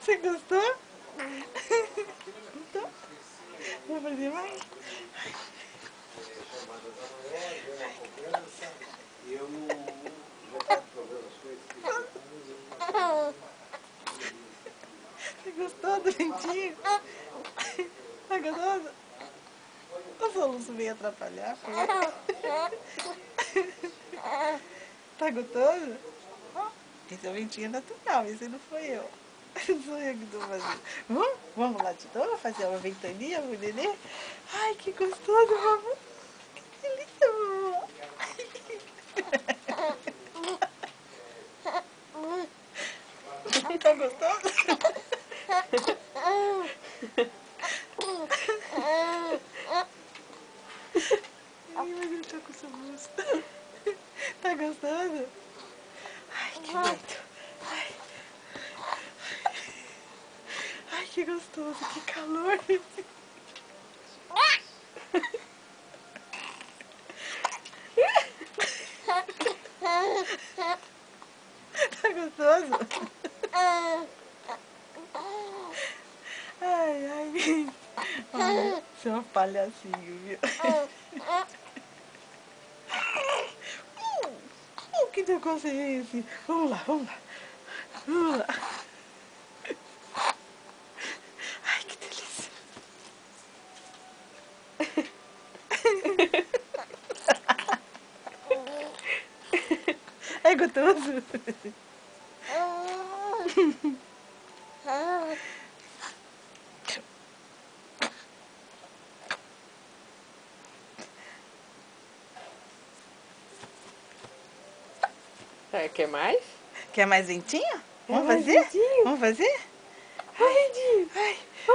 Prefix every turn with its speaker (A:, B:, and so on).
A: Você gostou? Então, vou fazer mais? Você gostou do lentinho? Tá gostoso? O soluço veio atrapalhar, foi? Tá gostoso? Esse é o ventinho natural, esse não foi eu. Não sou eu que tô fazendo. Vamos lá de novo fazer uma ventania pro nenê? Ai, que gostoso, vovô. Que delícia, vovô. Tá gostoso? Ai, mas ele tá com soluço. Tá gostoso? Ai, que medo. Ai, que gostoso, que calor. Tá gostoso? Ai, ai. Olha, você é um palhacinho, viu? Que negócio é esse? Vamos lá, vamos lá. Vamos lá. Ai, que delícia. É gostoso?
B: Quer mais?
A: Quer mais ventinho? Vamos
B: mais
A: fazer?
B: ventinho?
A: Vamos fazer?
B: Ô, Vidinho!
A: Ai,
B: Ô,